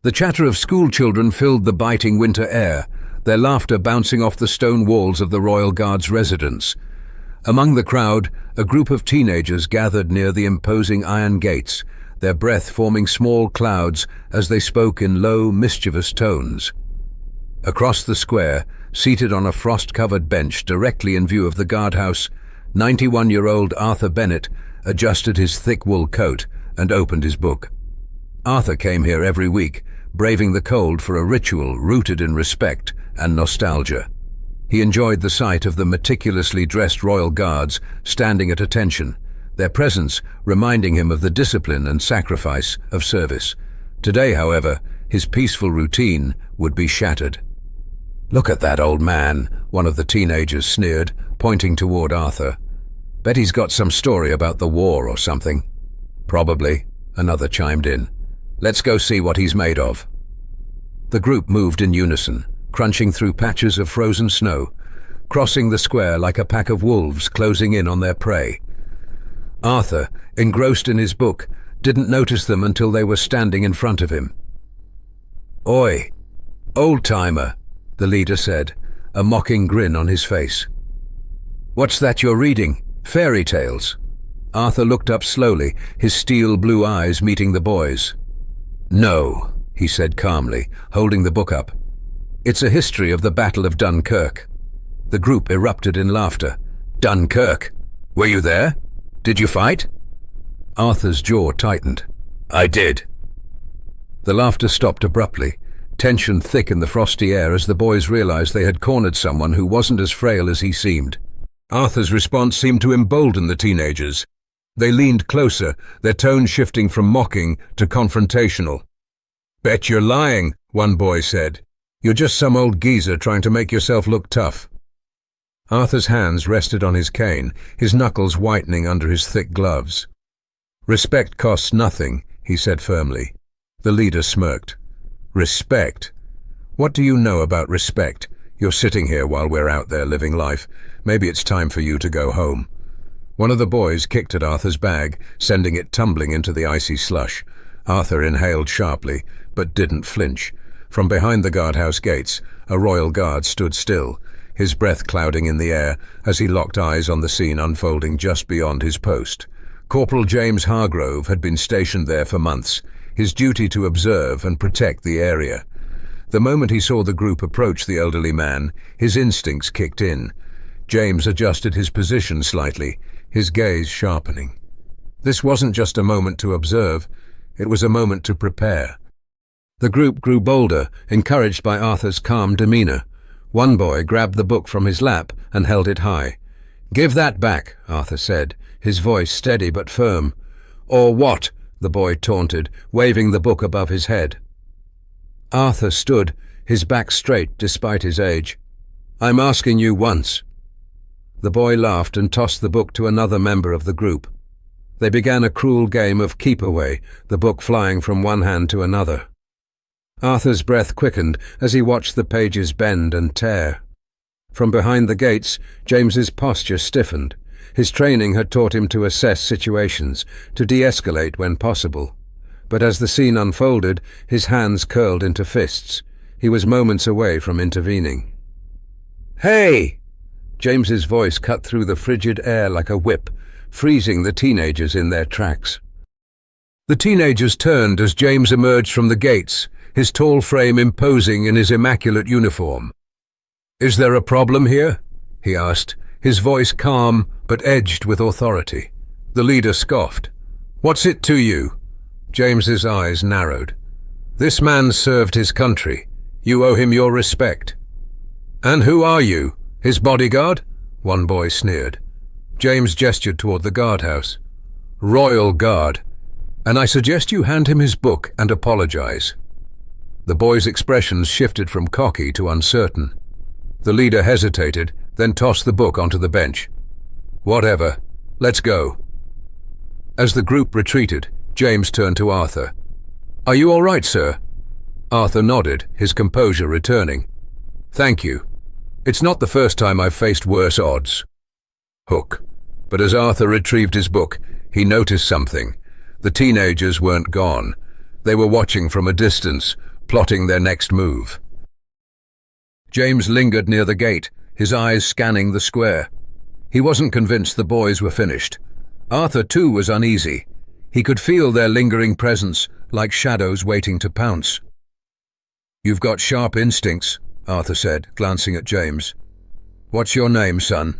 The chatter of schoolchildren filled the biting winter air, their laughter bouncing off the stone walls of the Royal Guard's residence. Among the crowd, a group of teenagers gathered near the imposing iron gates, their breath forming small clouds as they spoke in low, mischievous tones. Across the square, seated on a frost-covered bench directly in view of the guardhouse, 91-year-old Arthur Bennett adjusted his thick wool coat and opened his book. Arthur came here every week, braving the cold for a ritual rooted in respect and nostalgia. He enjoyed the sight of the meticulously dressed royal guards standing at attention, their presence reminding him of the discipline and sacrifice of service. Today, however, his peaceful routine would be shattered. "Look at that old man," one of the teenagers sneered, pointing toward Arthur. "Bet he's got some story about the war or something." "Probably," another chimed in. "Let's go see what he's made of." The group moved in unison, crunching through patches of frozen snow, crossing the square like a pack of wolves closing in on their prey. Arthur, engrossed in his book, didn't notice them until they were standing in front of him. "Oi, old-timer," the leader said, a mocking grin on his face. "What's that you're reading? Fairy tales?" Arthur looked up slowly, his steel blue eyes meeting the boys. "No," he said calmly, holding the book up. "It's a history of the Battle of Dunkirk." The group erupted in laughter. "Dunkirk? Were you there? Did you fight?" Arthur's jaw tightened. "I did." The laughter stopped abruptly, tension thick in the frosty air as the boys realized they had cornered someone who wasn't as frail as he seemed. Arthur's response seemed to embolden the teenagers. They leaned closer, their tone shifting from mocking to confrontational. "Bet you're lying," one boy said. "You're just some old geezer trying to make yourself look tough." Arthur's hands rested on his cane, his knuckles whitening under his thick gloves. "Respect costs nothing," he said firmly. The leader smirked. "Respect? What do you know about respect? You're sitting here while we're out there living life. Maybe it's time for you to go home." One of the boys kicked at Arthur's bag, sending it tumbling into the icy slush. Arthur inhaled sharply, but didn't flinch. From behind the guardhouse gates, a royal guard stood still, his breath clouding in the air as he locked eyes on the scene unfolding just beyond his post. Corporal James Hargrove had been stationed there for months, his duty to observe and protect the area. The moment he saw the group approach the elderly man, his instincts kicked in. James adjusted his position slightly, his gaze sharpening. This wasn't just a moment to observe, it was a moment to prepare. The group grew bolder, encouraged by Arthur's calm demeanor. One boy grabbed the book from his lap and held it high. "Give that back," Arthur said, his voice steady but firm. "Or what?" the boy taunted, waving the book above his head. Arthur stood, his back straight despite his age. "I'm asking you once." The boy laughed and tossed the book to another member of the group. They began a cruel game of keep-away, the book flying from one hand to another. Arthur's breath quickened as he watched the pages bend and tear. From behind the gates, James's posture stiffened. His training had taught him to assess situations, to de-escalate when possible. But as the scene unfolded, his hands curled into fists. He was moments away from intervening. "Hey!" James's voice cut through the frigid air like a whip, freezing the teenagers in their tracks. The teenagers turned as James emerged from the gates, his tall frame imposing in his immaculate uniform. "Is there a problem here?" he asked, his voice calm but edged with authority. The leader scoffed. "What's it to you?" James's eyes narrowed. "This man served his country. You owe him your respect." "And who are you? His bodyguard?" one boy sneered. James gestured toward the guardhouse. "Royal Guard. And I suggest you hand him his book and apologize." The boy's expressions shifted from cocky to uncertain. The leader hesitated, then tossed the book onto the bench. "Whatever. Let's go." As the group retreated, James turned to Arthur. "Are you all right, sir?" Arthur nodded, his composure returning. "Thank you. It's not the first time I've faced worse odds." Hook. But as Arthur retrieved his book, he noticed something. The teenagers weren't gone. They were watching from a distance, plotting their next move. James lingered near the gate, his eyes scanning the square. He wasn't convinced the boys were finished. Arthur, too, was uneasy. He could feel their lingering presence, like shadows waiting to pounce. "You've got sharp instincts," Arthur said, glancing at James. "What's your name, son?"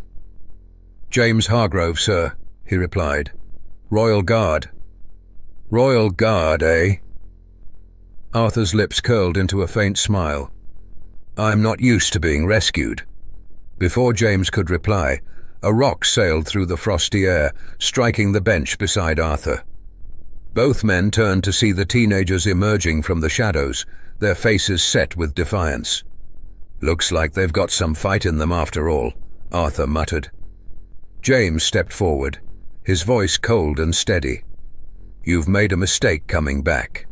"James Hargrove, sir," he replied. "Royal Guard." "Royal Guard, eh?" Arthur's lips curled into a faint smile. "I'm not used to being rescued." Before James could reply, a rock sailed through the frosty air, striking the bench beside Arthur. Both men turned to see the teenagers emerging from the shadows, their faces set with defiance. "Looks like they've got some fight in them after all," Arthur muttered. James stepped forward, his voice cold and steady. "You've made a mistake coming back."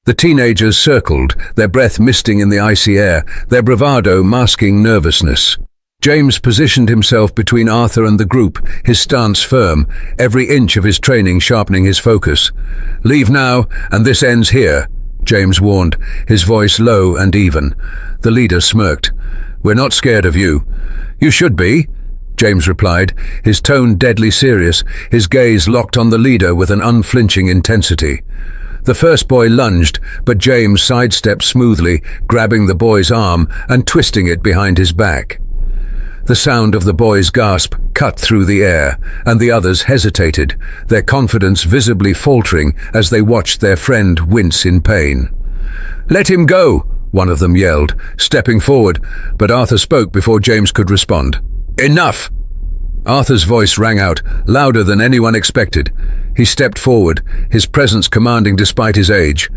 The teenagers circled, their breath misting in the icy air, their bravado masking nervousness. James positioned himself between Arthur and the group, his stance firm, every inch of his training sharpening his focus. "Leave now, and this ends here," James warned, his voice low and even. The leader smirked. "We're not scared of you." "You should be," James replied, his tone deadly serious, his gaze locked on the leader with an unflinching intensity. The first boy lunged, but James sidestepped smoothly, grabbing the boy's arm and twisting it behind his back. The sound of the boy's gasp cut through the air, and the others hesitated, their confidence visibly faltering as they watched their friend wince in pain. "Let him go," one of them yelled, stepping forward, but Arthur spoke before James could respond. "Enough!" Arthur's voice rang out, louder than anyone expected. He stepped forward, his presence commanding despite his age.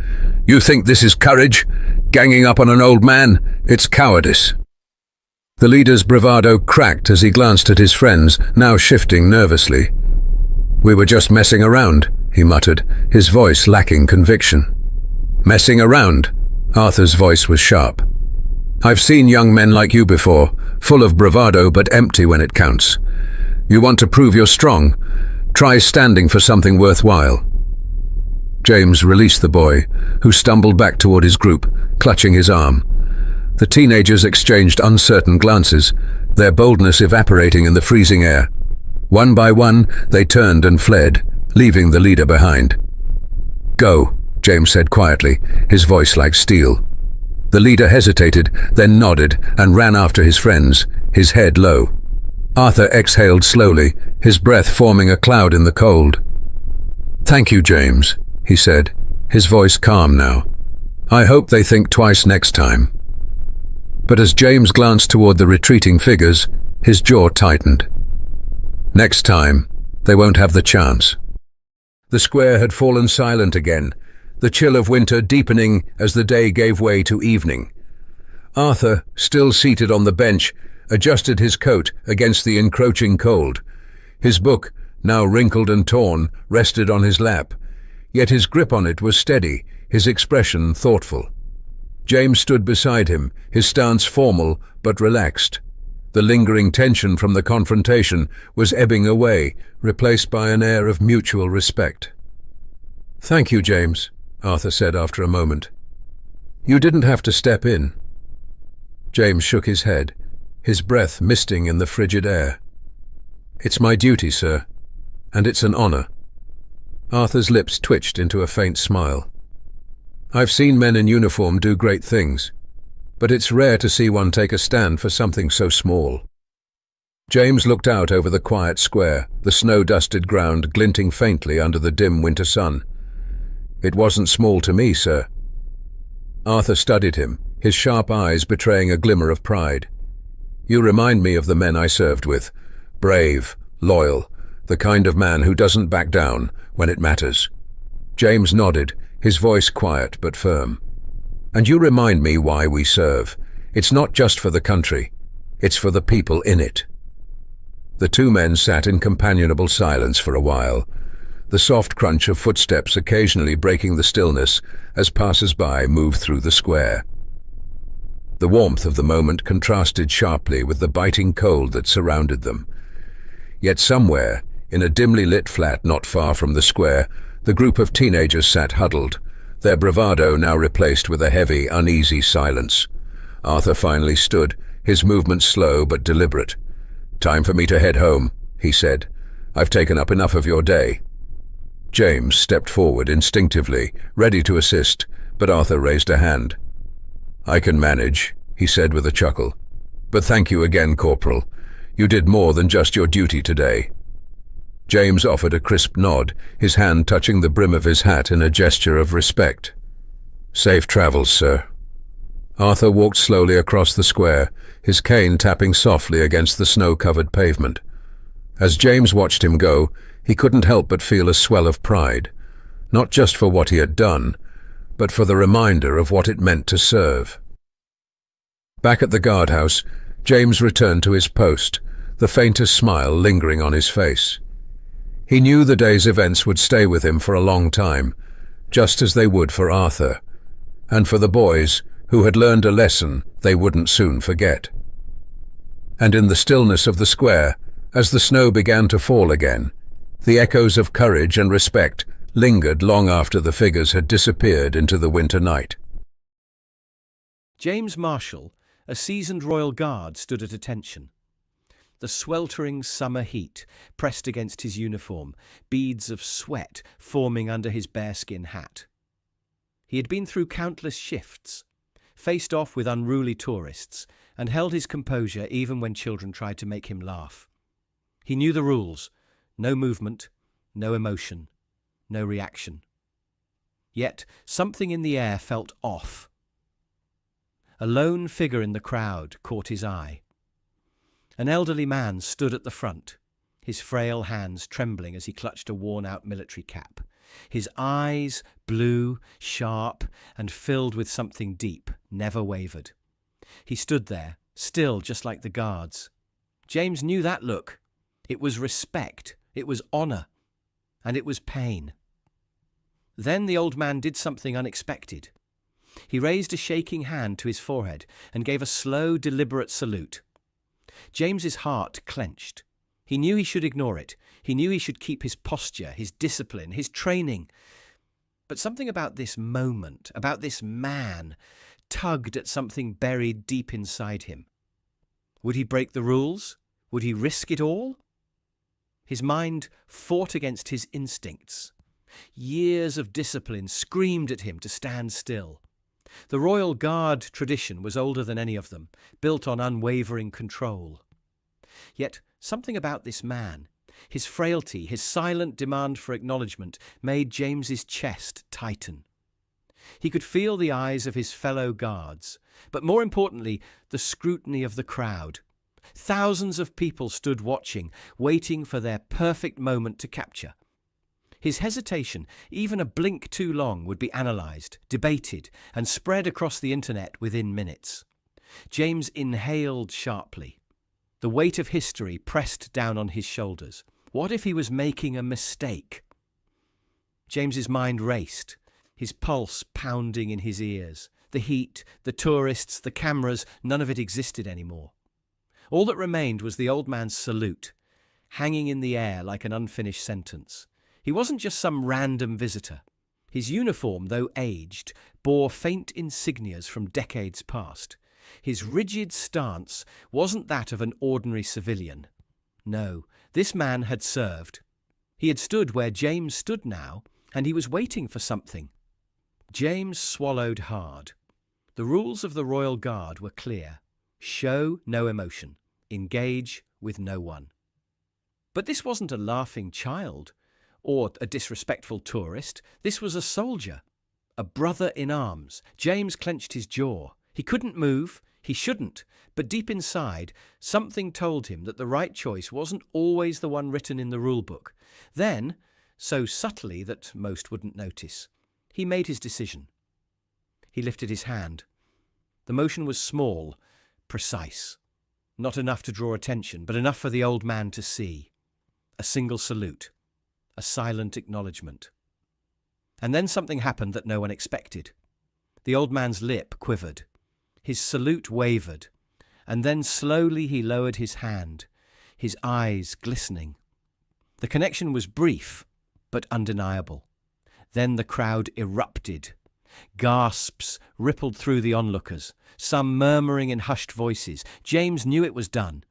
"You think this is courage? Ganging up on an old man? It's cowardice." The leader's bravado cracked as he glanced at his friends, now shifting nervously. "We were just messing around," he muttered, his voice lacking conviction. "Messing around?" Arthur's voice was sharp. "I've seen young men like you before, full of bravado but empty when it counts. You want to prove you're strong? Try standing for something worthwhile." James released the boy, who stumbled back toward his group, clutching his arm. The teenagers exchanged uncertain glances, their boldness evaporating in the freezing air. One by one, they turned and fled, leaving the leader behind. "Go," James said quietly, his voice like steel. The leader hesitated, then nodded and ran after his friends, his head low. Arthur exhaled slowly, his breath forming a cloud in the cold. "Thank you, James," he said, his voice calm now. "I hope they think twice next time." But as James glanced toward the retreating figures, his jaw tightened. Next time, they won't have the chance. The square had fallen silent again, the chill of winter deepening as the day gave way to evening. Arthur, still seated on the bench, adjusted his coat against the encroaching cold. His book, now wrinkled and torn, rested on his lap, yet his grip on it was steady, his expression thoughtful. James stood beside him, his stance formal but relaxed. The lingering tension from the confrontation was ebbing away, replaced by an air of mutual respect. "Thank you, James," Arthur said after a moment. "You didn't have to step in." James shook his head, his breath misting in the frigid air. "It's my duty, sir, and it's an honor." Arthur's lips twitched into a faint smile. "I've seen men in uniform do great things, but it's rare to see one take a stand for something so small." James looked out over the quiet square, the snow-dusted ground glinting faintly under the dim winter sun. "It wasn't small to me, sir." Arthur studied him, his sharp eyes betraying a glimmer of pride. "You remind me of the men I served with. Brave, loyal, the kind of man who doesn't back down when it matters." James nodded, his voice quiet but firm. "And you remind me why we serve. It's not just for the country, it's for the people in it." The two men sat in companionable silence for a while, the soft crunch of footsteps occasionally breaking the stillness as passers-by moved through the square. The warmth of the moment contrasted sharply with the biting cold that surrounded them. Yet somewhere, in a dimly lit flat not far from the square, the group of teenagers sat huddled, their bravado now replaced with a heavy, uneasy silence. Arthur finally stood, his movements slow but deliberate. "Time for me to head home," he said. "I've taken up enough of your day." James stepped forward instinctively, ready to assist, but Arthur raised a hand. "I can manage," he said with a chuckle. "But thank you again, Corporal. You did more than just your duty today." James offered a crisp nod, his hand touching the brim of his hat in a gesture of respect. "Safe travels, sir." Arthur walked slowly across the square, his cane tapping softly against the snow-covered pavement. As James watched him go, he couldn't help but feel a swell of pride, not just for what he had done, but for the reminder of what it meant to serve. Back at the guardhouse, James returned to his post, the faintest smile lingering on his face. He knew the day's events would stay with him for a long time, just as they would for Arthur, and for the boys who had learned a lesson they wouldn't soon forget. And in the stillness of the square, as the snow began to fall again, the echoes of courage and respect lingered long after the figures had disappeared into the winter night. James Marshall, a seasoned Royal Guard, stood at attention. The sweltering summer heat pressed against his uniform, beads of sweat forming under his bearskin hat. He had been through countless shifts, faced off with unruly tourists, and held his composure even when children tried to make him laugh. He knew the rules: no movement, no emotion, no reaction. Yet something in the air felt off. A lone figure in the crowd caught his eye. An elderly man stood at the front, his frail hands trembling as he clutched a worn-out military cap. His eyes, blue, sharp, and filled with something deep, never wavered. He stood there, still just like the guards. James knew that look. It was respect, it was honor, and it was pain. Then the old man did something unexpected. He raised a shaking hand to his forehead and gave a slow, deliberate salute. James's heart clenched. He knew he should ignore it. He knew he should keep his posture, his discipline, his training. But something about this moment, about this man, tugged at something buried deep inside him. Would he break the rules? Would he risk it all? His mind fought against his instincts. Years of discipline screamed at him to stand still. The Royal Guard tradition was older than any of them, built on unwavering control. Yet something about this man, his frailty, his silent demand for acknowledgement, made James's chest tighten. He could feel the eyes of his fellow guards, but more importantly, the scrutiny of the crowd. Thousands of people stood watching, waiting for their perfect moment to capture. His hesitation, even a blink too long, would be analysed, debated, and spread across the internet within minutes. James inhaled sharply. The weight of history pressed down on his shoulders. What if he was making a mistake? James's mind raced, his pulse pounding in his ears. The heat, the tourists, the cameras, none of it existed anymore. All that remained was the old man's salute, hanging in the air like an unfinished sentence. He wasn't just some random visitor. His uniform, though aged, bore faint insignias from decades past. His rigid stance wasn't that of an ordinary civilian. No, this man had served. He had stood where James stood now, and he was waiting for something. James swallowed hard. The rules of the Royal Guard were clear. Show no emotion. Engage with no one. But this wasn't a laughing child or a disrespectful tourist. This was a soldier, a brother in arms. James clenched his jaw. He couldn't move. He shouldn't. But deep inside, something told him that the right choice wasn't always the one written in the rule book. Then, so subtly that most wouldn't notice, he made his decision. He lifted his hand. The motion was small, precise. Not enough to draw attention, but enough for the old man to see. A single salute. A silent acknowledgement. And then something happened that no one expected. The old man's lip quivered. His salute wavered. And then slowly he lowered his hand, his eyes glistening. The connection was brief, but undeniable. Then the crowd erupted. Gasps rippled through the onlookers, some murmuring in hushed voices. James knew it was done.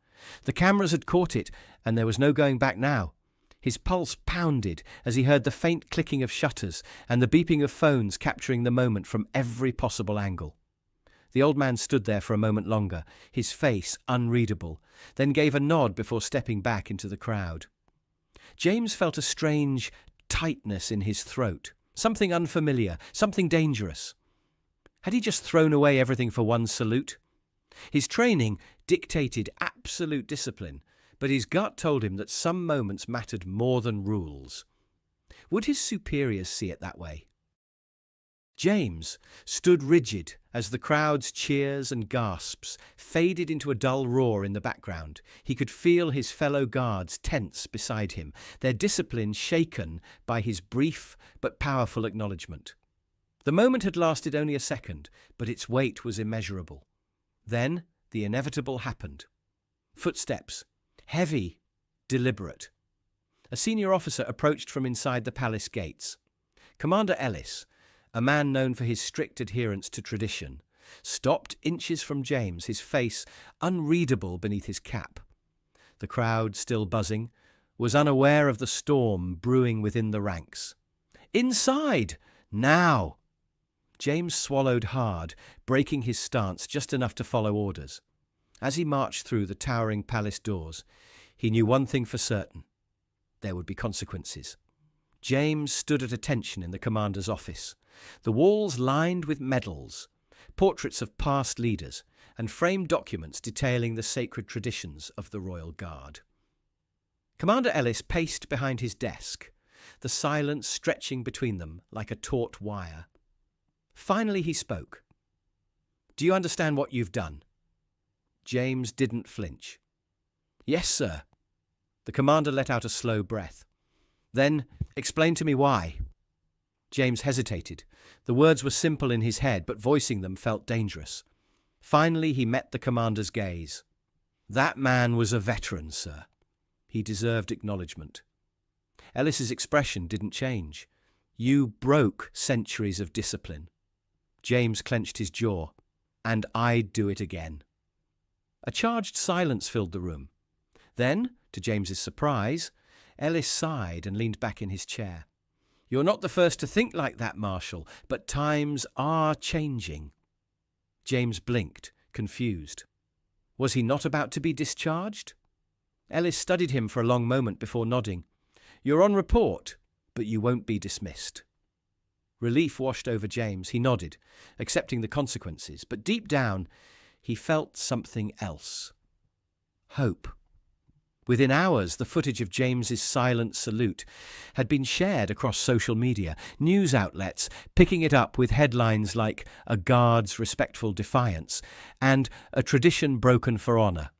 The cameras had caught it, and there was no going back now. His pulse pounded as he heard the faint clicking of shutters and the beeping of phones capturing the moment from every possible angle. The old man stood there for a moment longer, his face unreadable, then gave a nod before stepping back into the crowd. James felt a strange tightness in his throat, something unfamiliar, something dangerous. Had he just thrown away everything for one salute? His training dictated absolute discipline, but his gut told him that some moments mattered more than rules. Would his superiors see it that way? James stood rigid as the crowd's cheers and gasps faded into a dull roar in the background. He could feel his fellow guards tense beside him, their discipline shaken by his brief but powerful acknowledgement. The moment had lasted only a second, but its weight was immeasurable. Then the inevitable happened. Footsteps, heavy, deliberate. A senior officer approached from inside the palace gates. Commander Ellis, a man known for his strict adherence to tradition, stopped inches from James, his face unreadable beneath his cap. The crowd, still buzzing, was unaware of the storm brewing within the ranks. "Inside! Now!" James swallowed hard, breaking his stance just enough to follow orders. As he marched through the towering palace doors, he knew one thing for certain. There would be consequences. James stood at attention in the commander's office, the walls lined with medals, portraits of past leaders, and framed documents detailing the sacred traditions of the Royal Guard. Commander Ellis paced behind his desk, the silence stretching between them like a taut wire. Finally he spoke. "Do you understand what you've done?" James didn't flinch. "Yes, sir." The commander let out a slow breath. "Then explain to me why." James hesitated. The words were simple in his head, but voicing them felt dangerous. Finally he met the commander's gaze. "That man was a veteran, sir. He deserved acknowledgement." Ellis's expression didn't change. "You broke centuries of discipline." James clenched his jaw. "And I'd do it again." A charged silence filled the room. Then, to James's surprise, Ellis sighed and leaned back in his chair. "You're not the first to think like that, Marshal, but times are changing." James blinked, confused. Was he not about to be discharged? Ellis studied him for a long moment before nodding. "You're on report, but you won't be dismissed." Relief washed over James. He nodded, accepting the consequences, but deep down he felt something else. Hope. Within hours, the footage of James's silent salute had been shared across social media, news outlets picking it up with headlines like "A Guard's Respectful Defiance" and "A Tradition Broken for Honour."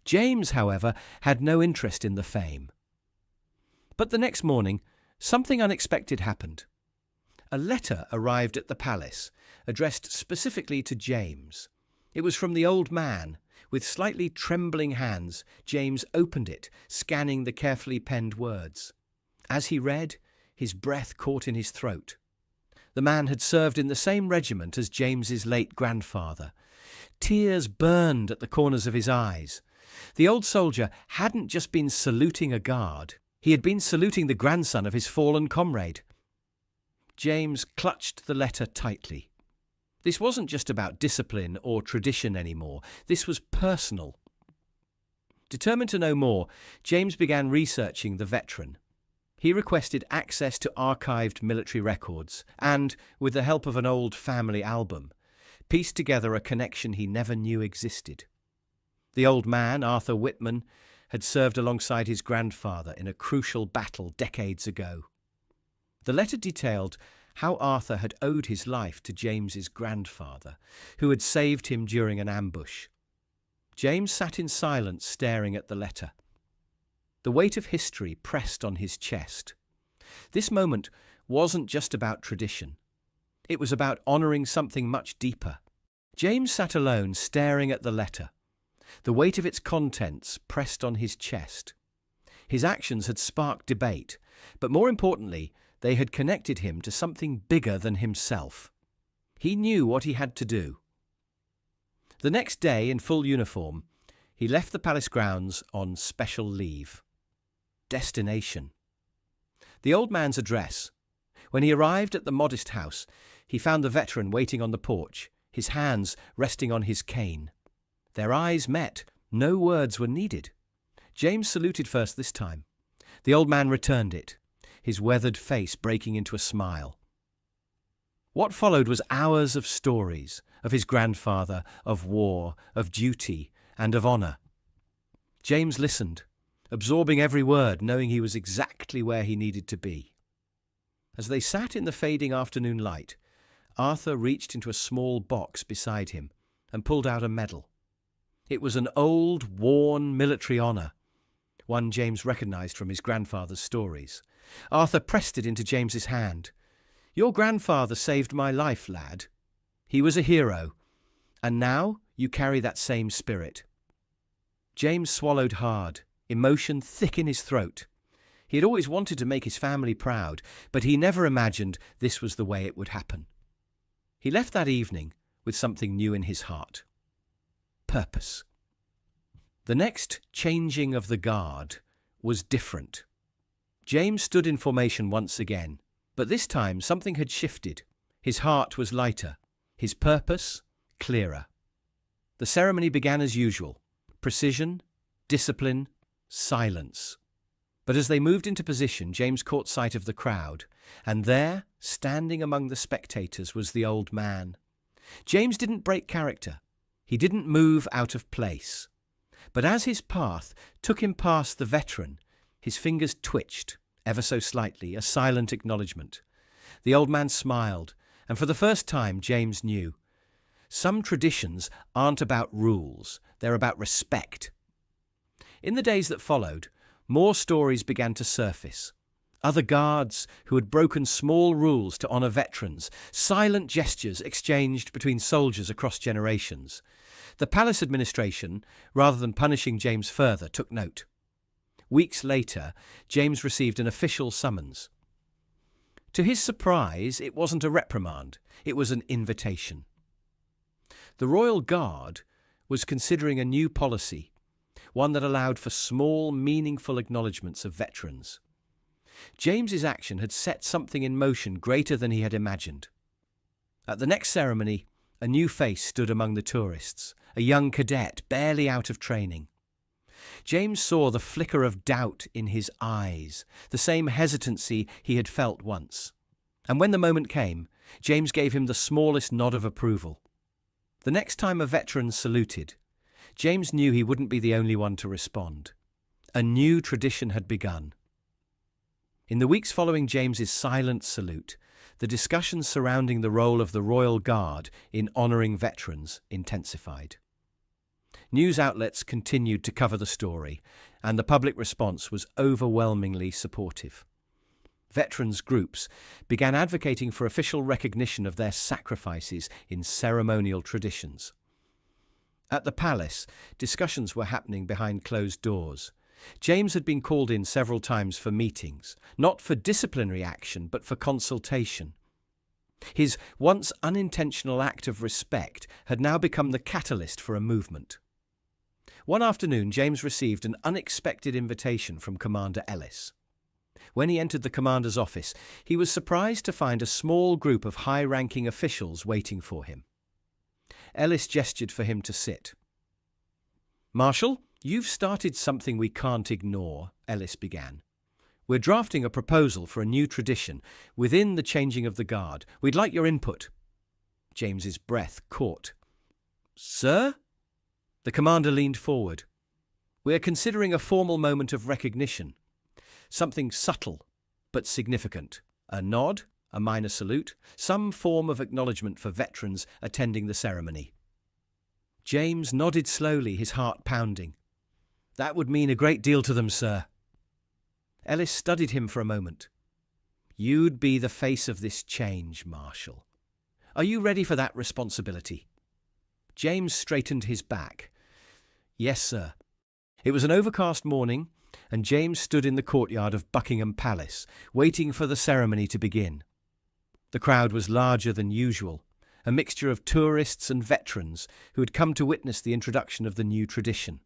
James, however, had no interest in the fame. But the next morning, something unexpected happened. A letter arrived at the palace, addressed specifically to James. It was from the old man. With slightly trembling hands, James opened it, scanning the carefully penned words. As he read, his breath caught in his throat. The man had served in the same regiment as James's late grandfather. Tears burned at the corners of his eyes. The old soldier hadn't just been saluting a guard. He had been saluting the grandson of his fallen comrade. James clutched the letter tightly. This wasn't just about discipline or tradition anymore. This was personal. Determined to know more, James began researching the veteran. He requested access to archived military records and, with the help of an old family album, pieced together a connection he never knew existed. The old man, Arthur Whitman, had served alongside his grandfather in a crucial battle decades ago. The letter detailed how Arthur had owed his life to James's grandfather, who had saved him during an ambush. James sat in silence, staring at the letter. The weight of history pressed on his chest. This moment wasn't just about tradition. It was about honouring something much deeper. James sat alone, staring at the letter. The weight of its contents pressed on his chest. His actions had sparked debate, but more importantly, They had connected him to something bigger than himself. He knew what he had to do. The next day, in full uniform, he left the palace grounds on special leave. Destination: the old man's address. When he arrived at the modest house, he found the veteran waiting on the porch, his hands resting on his cane. Their eyes met. No words were needed. James saluted first this time. The old man returned it, his weathered face breaking into a smile. What followed was hours of stories, of his grandfather, of war, of duty, and of honor. James listened, absorbing every word, knowing he was exactly where he needed to be. As they sat in the fading afternoon light, Arthur reached into a small box beside him and pulled out a medal. It was an old, worn military honor, one James recognized from his grandfather's stories. Arthur pressed it into James's hand. "Your grandfather saved my life, lad. He was a hero, and now you carry that same spirit." James swallowed hard, emotion thick in his throat. He had always wanted to make his family proud, but he never imagined this was the way it would happen. He left that evening with something new in his heart: purpose. The next changing of the guard was different. James stood in formation once again, but this time something had shifted. His heart was lighter, his purpose clearer. The ceremony began as usual: precision, discipline, silence. But as they moved into position, James caught sight of the crowd, and there, standing among the spectators, was the old man. James didn't break character. He didn't move out of place. But as his path took him past the veteran, his fingers twitched, ever so slightly, a silent acknowledgement. The old man smiled, and for the first time James knew. Some traditions aren't about rules, they're about respect. In the days that followed, more stories began to surface. Other guards who had broken small rules to honor veterans, silent gestures exchanged between soldiers across generations. The palace administration, rather than punishing James further, took note. Weeks later, James received an official summons. To his surprise, it wasn't a reprimand, it was an invitation. The Royal Guard was considering a new policy, one that allowed for small, meaningful acknowledgements of veterans. James's action had set something in motion greater than he had imagined. At the next ceremony, a new face stood among the tourists, a young cadet barely out of training. James saw the flicker of doubt in his eyes, the same hesitancy he had felt once. And when the moment came, James gave him the smallest nod of approval. The next time a veteran saluted, James knew he wouldn't be the only one to respond. A new tradition had begun. In the weeks following James's silent salute, the discussions surrounding the role of the Royal Guard in honouring veterans intensified. News outlets continued to cover the story, and the public response was overwhelmingly supportive. Veterans groups began advocating for official recognition of their sacrifices in ceremonial traditions. At the palace, discussions were happening behind closed doors. James had been called in several times for meetings, not for disciplinary action, but for consultation. His once unintentional act of respect had now become the catalyst for a movement. One afternoon, James received an unexpected invitation from Commander Ellis. When he entered the commander's office, he was surprised to find a small group of high-ranking officials waiting for him. Ellis gestured for him to sit. "Marshal, you've started something we can't ignore," Ellis began. "We're drafting a proposal for a new tradition within the changing of the guard. We'd like your input." James's breath caught. "Sir?" The commander leaned forward. "We're considering a formal moment of recognition. Something subtle but significant. A nod, a minor salute, some form of acknowledgement for veterans attending the ceremony." James nodded slowly, his heart pounding. "That would mean a great deal to them, sir." Ellis studied him for a moment. "You'd be the face of this change, Marshal. Are you ready for that responsibility?" James straightened his back. "Yes, sir." It was an overcast morning, and James stood in the courtyard of Buckingham Palace, waiting for the ceremony to begin. The crowd was larger than usual, a mixture of tourists and veterans who had come to witness the introduction of the new tradition.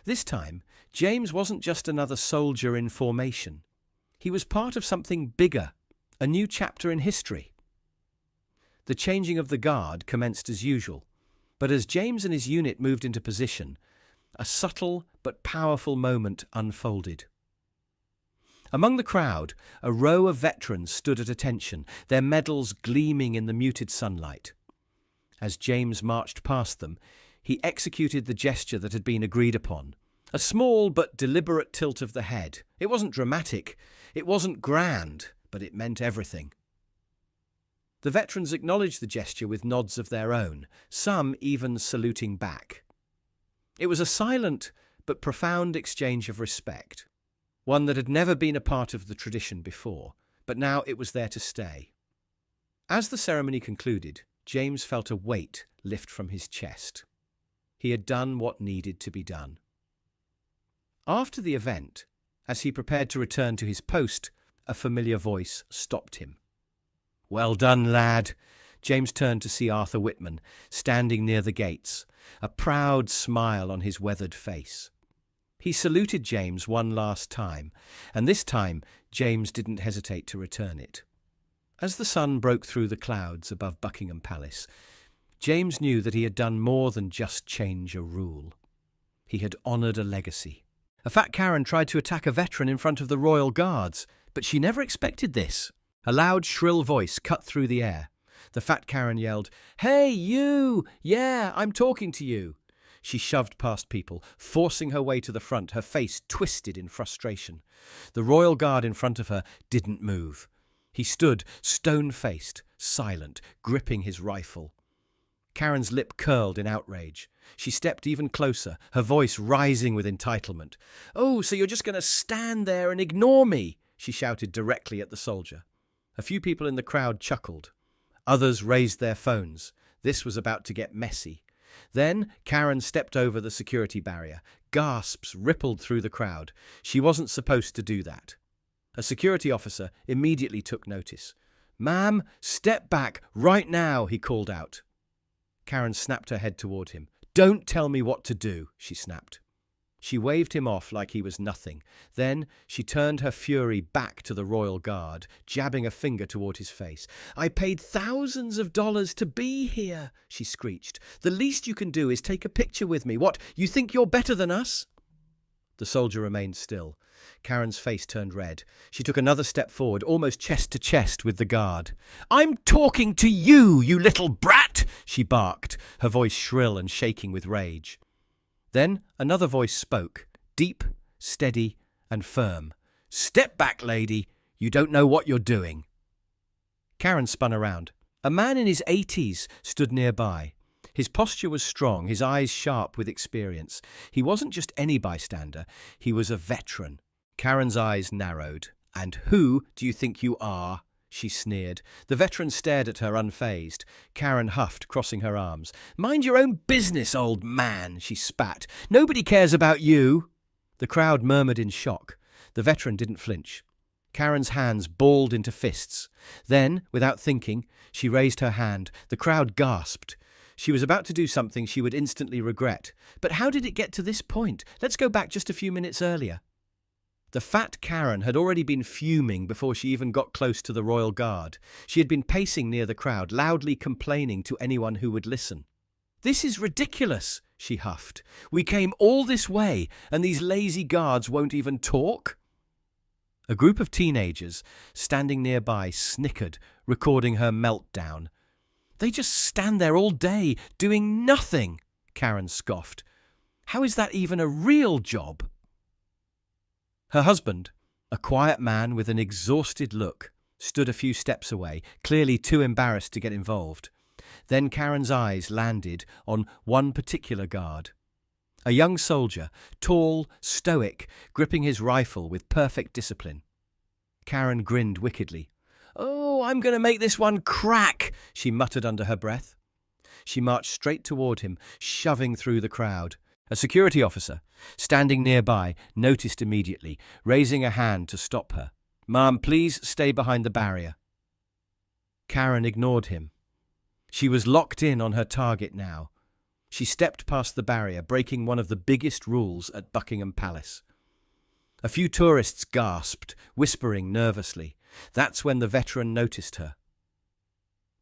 This time, James wasn't just another soldier in formation. He was part of something bigger, a new chapter in history. The changing of the guard commenced as usual, but as James and his unit moved into position, a subtle but powerful moment unfolded. Among the crowd, a row of veterans stood at attention, their medals gleaming in the muted sunlight. As James marched past them, he executed the gesture that had been agreed upon, a small but deliberate tilt of the head. It wasn't dramatic, it wasn't grand, but it meant everything. The veterans acknowledged the gesture with nods of their own, some even saluting back. It was a silent but profound exchange of respect, one that had never been a part of the tradition before, but now it was there to stay. As the ceremony concluded, James felt a weight lift from his chest. He had done what needed to be done. After the event, as he prepared to return to his post, a familiar voice stopped him. "Well done, lad." James turned to see Arthur Whitman, standing near the gates, a proud smile on his weathered face. He saluted James one last time, and this time James didn't hesitate to return it. As the sun broke through the clouds above Buckingham Palace, James knew that he had done more than just change a rule. He had honoured a legacy. A fat Karen tried to attack a veteran in front of the royal guards, but she never expected this. A loud, shrill voice cut through the air. The fat Karen yelled, "Hey, you! Yeah, I'm talking to you!" She shoved past people, forcing her way to the front, her face twisted in frustration. The royal guard in front of her didn't move. He stood, stone-faced, silent, gripping his rifle. Karen's lip curled in outrage. She stepped even closer, her voice rising with entitlement. "Oh, so you're just going to stand there and ignore me?" she shouted directly at the soldier. A few people in the crowd chuckled. Others raised their phones. This was about to get messy. Then Karen stepped over the security barrier. Gasps rippled through the crowd. She wasn't supposed to do that. A security officer immediately took notice. "Ma'am, step back right now," he called out. Karen snapped her head toward him. "Don't tell me what to do," she snapped. She waved him off like he was nothing. Then she turned her fury back to the royal guard, jabbing a finger toward his face. "I paid thousands of dollars to be here," she screeched. "The least you can do is take a picture with me. What, you think you're better than us?" The soldier remained still. Karen's face turned red. She took another step forward, almost chest to chest with the guard. "I'm talking to you, you little brat!" she barked, her voice shrill and shaking with rage. Then another voice spoke, deep, steady, and firm. "Step back, lady. You don't know what you're doing." Karen spun around. A man in his 80s stood nearby. His posture was strong, his eyes sharp with experience. He wasn't just any bystander, he was a veteran. Karen's eyes narrowed. "And who do you think you are?" she sneered. The veteran stared at her unfazed. Karen huffed, crossing her arms. "Mind your own business, old man," she spat. "Nobody cares about you." The crowd murmured in shock. The veteran didn't flinch. Karen's hands balled into fists. Then, without thinking, she raised her hand. The crowd gasped. She was about to do something she would instantly regret. But how did it get to this point? Let's go back just a few minutes earlier. The fat Karen had already been fuming before she even got close to the royal guard. She had been pacing near the crowd, loudly complaining to anyone who would listen. "This is ridiculous," she huffed. "We came all this way, and these lazy guards won't even talk?" A group of teenagers standing nearby snickered, recording her meltdown. "They just stand there all day, doing nothing," Karen scoffed. "How is that even a real job?" Her husband, a quiet man with an exhausted look, stood a few steps away, clearly too embarrassed to get involved. Then Karen's eyes landed on one particular guard. A young soldier, tall, stoic, gripping his rifle with perfect discipline. Karen grinned wickedly. "Oh, I'm going to make this one crack," she muttered under her breath. She marched straight toward him, shoving through the crowd. A security officer, standing nearby, noticed immediately, raising a hand to stop her. "Ma'am, please stay behind the barrier." Karen ignored him. She was locked in on her target now. She stepped past the barrier, breaking one of the biggest rules at Buckingham Palace. A few tourists gasped, whispering nervously. That's when the veteran noticed her.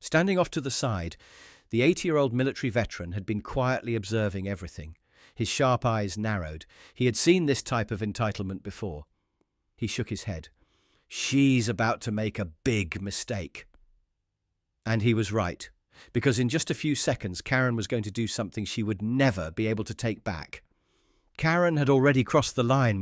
Standing off to the side, the 80-year-old military veteran had been quietly observing everything. His sharp eyes narrowed. He had seen this type of entitlement before. He shook his head. She's about to make a big mistake. And he was right, because in just a few seconds, Karen was going to do something she would never be able to take back. Karen had already crossed the line,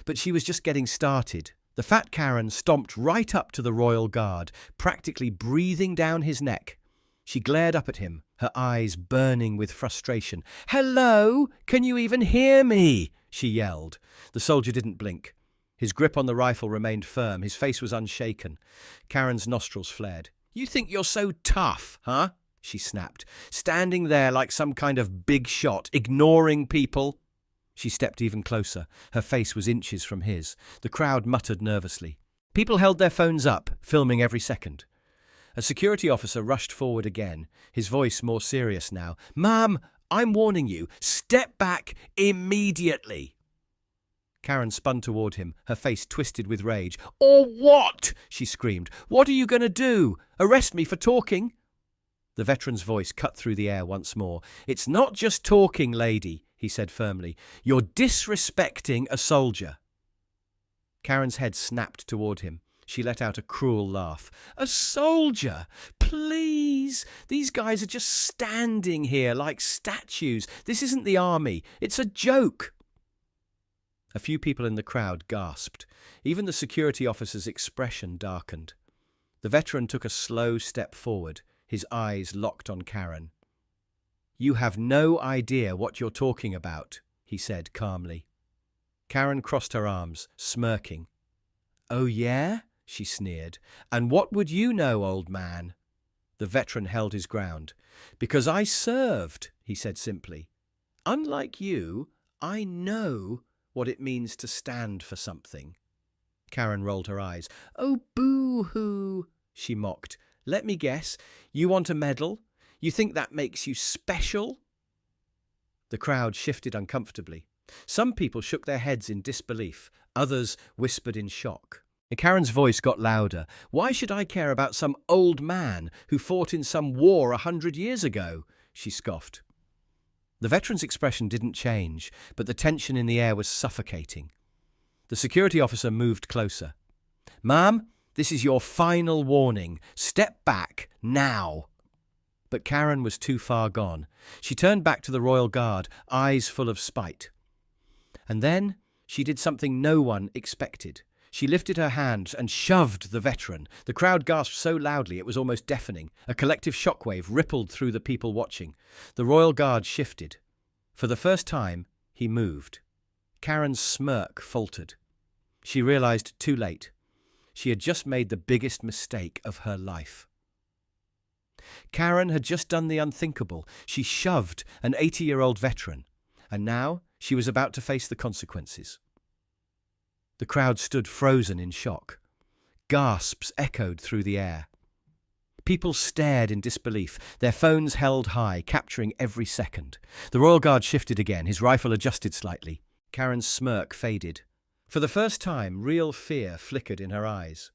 but she was just getting started. The fat Karen stomped right up to the royal guard, practically breathing down his neck. She glared up at him, her eyes burning with frustration. "Hello? Can you even hear me?" she yelled. The soldier didn't blink. His grip on the rifle remained firm. His face was unshaken. Karen's nostrils flared. "You think you're so tough, huh?" she snapped, standing there like some kind of big shot, ignoring people. She stepped even closer. Her face was inches from his. The crowd muttered nervously. People held their phones up, filming every second. A security officer rushed forward again, his voice more serious now. "Ma'am, I'm warning you. Step back immediately." Karen spun toward him, her face twisted with rage. "Or what?" she screamed. "What are you going to do? Arrest me for talking?" The veteran's voice cut through the air once more. "It's not just talking, lady," he said firmly. "You're disrespecting a soldier." Karen's head snapped toward him. She let out a cruel laugh. "A soldier? Please! These guys are just standing here like statues. This isn't the army. It's a joke." A few people in the crowd gasped. Even the security officer's expression darkened. The veteran took a slow step forward, his eyes locked on Karen. "You have no idea what you're talking about," he said calmly. Karen crossed her arms, smirking. "Oh yeah?" she sneered. "And what would you know, old man?" The veteran held his ground. "Because I served," he said simply. "Unlike you, I know what it means to stand for something." Karen rolled her eyes. "Oh, boo-hoo," she mocked. "Let me guess. You want a medal? You think that makes you special?" The crowd shifted uncomfortably. Some people shook their heads in disbelief. Others whispered in shock. Karen's voice got louder. "Why should I care about some old man who fought in some war 100 years ago?" she scoffed. The veteran's expression didn't change, but the tension in the air was suffocating. The security officer moved closer. "Ma'am, this is your final warning. Step back, now." But Karen was too far gone. She turned back to the royal guard, eyes full of spite. And then she did something no one expected. She lifted her hand and shoved the veteran. The crowd gasped so loudly it was almost deafening. A collective shockwave rippled through the people watching. The royal guard shifted. For the first time, he moved. Karen's smirk faltered. She realized too late. She had just made the biggest mistake of her life. Karen had just done the unthinkable. She shoved an 80-year-old veteran. And now she was about to face the consequences. The crowd stood frozen in shock. Gasps echoed through the air. People stared in disbelief, their phones held high, capturing every second. The royal guard shifted again, his rifle adjusted slightly. Karen's smirk faded. For the first time, real fear flickered in her eyes.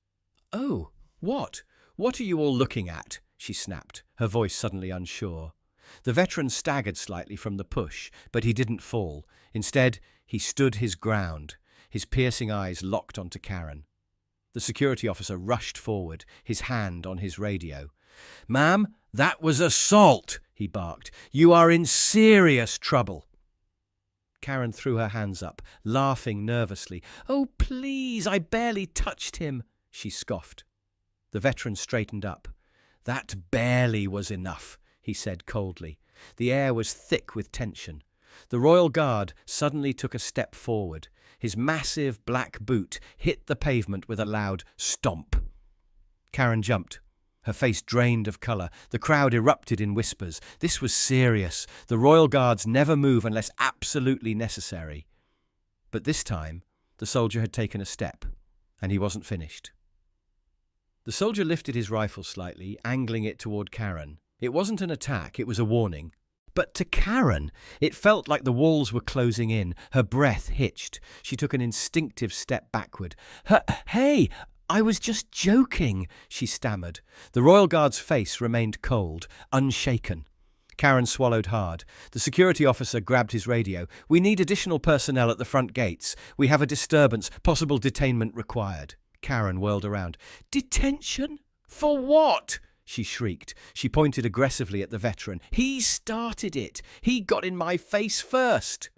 "Oh, what? What are you all looking at?" she snapped, her voice suddenly unsure. The veteran staggered slightly from the push, but he didn't fall. Instead, he stood his ground, his piercing eyes locked onto Karen. The security officer rushed forward, his hand on his radio. "Ma'am, that was assault," he barked. "You are in serious trouble." Karen threw her hands up, laughing nervously. "Oh, please, I barely touched him," she scoffed. The veteran straightened up. "That barely was enough," he said coldly. The air was thick with tension. The royal guard suddenly took a step forward. His massive black boot hit the pavement with a loud stomp. Karen jumped. Her face drained of colour. The crowd erupted in whispers. This was serious. The Royal Guards never move unless absolutely necessary. But this time, the soldier had taken a step, and he wasn't finished. The soldier lifted his rifle slightly, angling it toward Karen. It wasn't an attack, it was a warning. But to Karen, it felt like the walls were closing in. Her breath hitched. She took an instinctive step backward. Hey, I was just joking, she stammered. The Royal Guard's face remained cold, unshaken. Karen swallowed hard. The security officer grabbed his radio. We need additional personnel at the front gates. We have a disturbance, possible detainment required. Karen whirled around. Detention? For what? She shrieked. She pointed aggressively at the veteran. He started it. He got in my face first.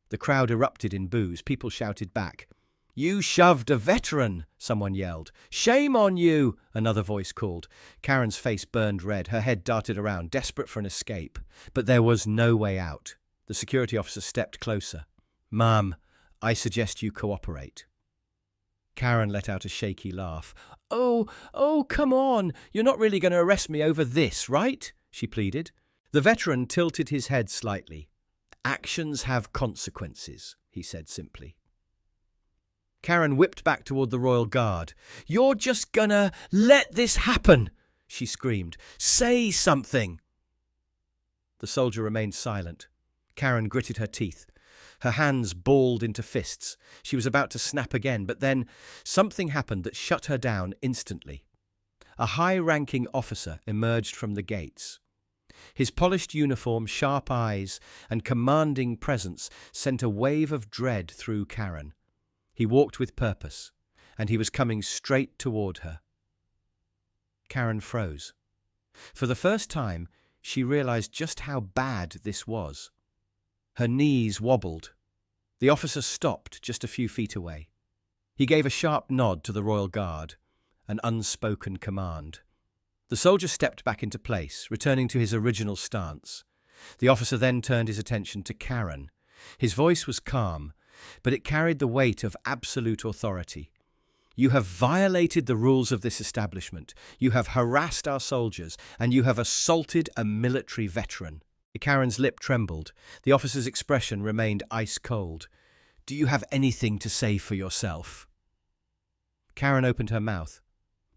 The crowd erupted in boos. People shouted back. You shoved a veteran, someone yelled. Shame on you, another voice called. Karen's face burned red. Her head darted around, desperate for an escape. But there was no way out. The security officer stepped closer. Ma'am, I suggest you cooperate. Karen let out a shaky laugh. Oh, come on. You're not really going to arrest me over this, right? She pleaded. The veteran tilted his head slightly. Actions have consequences, he said simply. Karen whipped back toward the Royal Guard. You're just gonna let this happen, she screamed. Say something. The soldier remained silent. Karen gritted her teeth. Her hands balled into fists. She was about to snap again, but then something happened that shut her down instantly. A high-ranking officer emerged from the gates. His polished uniform, sharp eyes, and commanding presence sent a wave of dread through Karen. He walked with purpose, and he was coming straight toward her. Karen froze. For the first time, she realized just how bad this was. Her knees wobbled. The officer stopped just a few feet away. He gave a sharp nod to the Royal Guard, an unspoken command. The soldier stepped back into place, returning to his original stance. The officer then turned his attention to Karen. His voice was calm, but it carried the weight of absolute authority. You have violated the rules of this establishment. You have harassed our soldiers, and you have assaulted a military veteran. Karen's lip trembled. The officer's expression remained ice-cold. Do you have anything to say for yourself? Karen opened her mouth,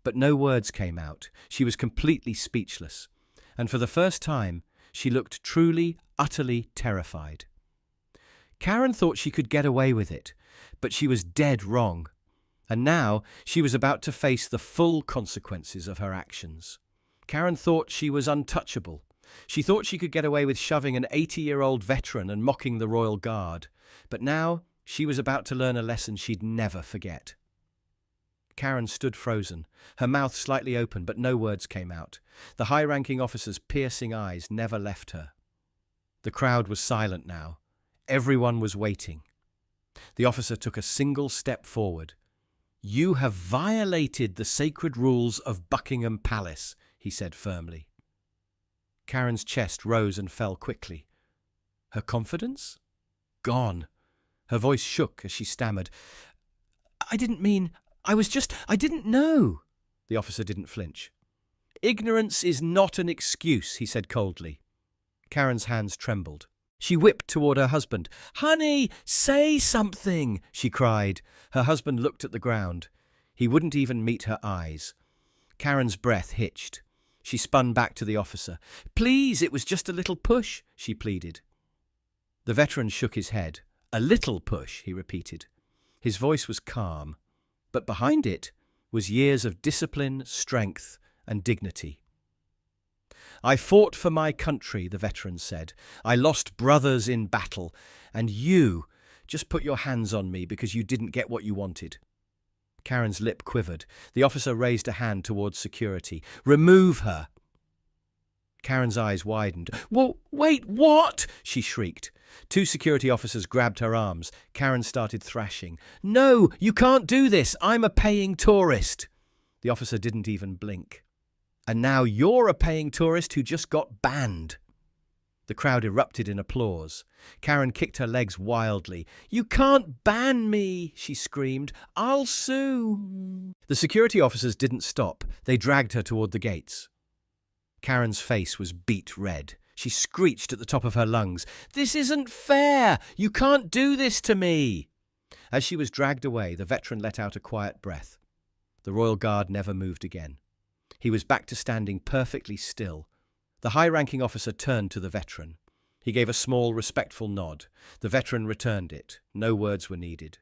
but no words came out. She was completely speechless, and for the first time, she looked truly, utterly terrified. Karen thought she could get away with it, but she was dead wrong, and now she was about to face the full consequences of her actions. Karen thought she was untouchable. She thought she could get away with shoving an 80-year-old veteran and mocking the Royal Guard, but now she was about to learn a lesson she'd never forget. Karen stood frozen, her mouth slightly open, but no words came out. The high-ranking officer's piercing eyes never left her. The crowd was silent now. Everyone was waiting. The officer took a single step forward. You have violated the sacred rules of Buckingham Palace, he said firmly. Karen's chest rose and fell quickly. Her confidence? Gone. Her voice shook as she stammered. I didn't know. The officer didn't flinch. Ignorance is not an excuse, he said coldly. Karen's hands trembled. She whipped toward her husband. Honey, say something, she cried. Her husband looked at the ground. He wouldn't even meet her eyes. Karen's breath hitched. She spun back to the officer. Please, it was just a little push, she pleaded. The veteran shook his head. A little push, he repeated. His voice was calm, but behind it was years of discipline, strength, and dignity. I fought for my country, the veteran said. I lost brothers in battle, and you just put your hands on me because you didn't get what you wanted. Karen's lip quivered. The officer raised a hand towards security. Remove her. Karen's eyes widened. Whoa, wait, what? She shrieked. Two security officers grabbed her arms. Karen started thrashing. No, you can't do this. I'm a paying tourist. The officer didn't even blink. And now you're a paying tourist who just got banned. The crowd erupted in applause. Karen kicked her legs wildly. "You can't ban me," she screamed. "I'll sue." The security officers didn't stop. They dragged her toward the gates. Karen's face was beet red. She screeched at the top of her lungs, "This isn't fair! You can't do this to me!" As she was dragged away, the veteran let out a quiet breath. The Royal Guard never moved again. He was back to standing perfectly still. The high-ranking officer turned to the veteran. He gave a small, respectful nod. The veteran returned it. No words were needed.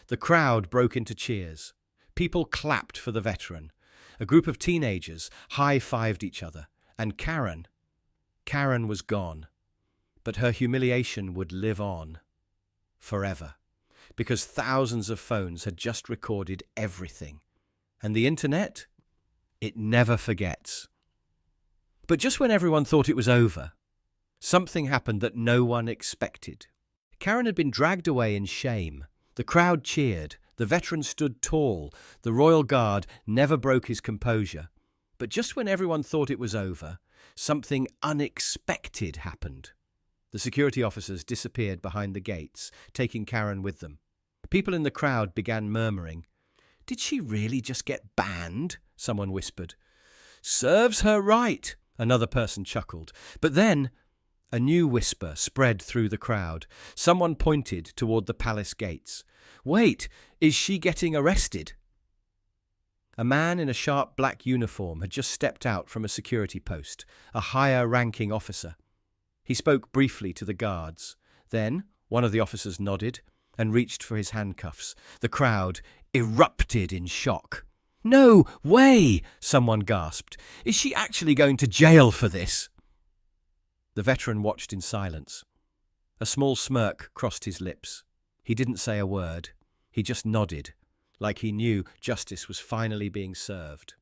The crowd broke into cheers. People clapped for the veteran. A group of teenagers high-fived each other. And Karen was gone. But her humiliation would live on. Forever. Because thousands of phones had just recorded everything. And the internet? It never forgets. But just when everyone thought it was over, something happened that no one expected. Karen had been dragged away in shame. The crowd cheered. The veteran stood tall. The Royal Guard never broke his composure. But just when everyone thought it was over, something unexpected happened. The security officers disappeared behind the gates, taking Karen with them. People in the crowd began murmuring. "Did she really just get banned?" someone whispered. "Serves her right," another person chuckled. But then a new whisper spread through the crowd. Someone pointed toward the palace gates. "Wait, is she getting arrested?" A man in a sharp black uniform had just stepped out from a security post, a higher-ranking officer. He spoke briefly to the guards. Then one of the officers nodded and reached for his handcuffs. The crowd erupted in shock. "No way!" someone gasped. "Is she actually going to jail for this?" The veteran watched in silence. A small smirk crossed his lips. He didn't say a word. He just nodded, like he knew justice was finally being served.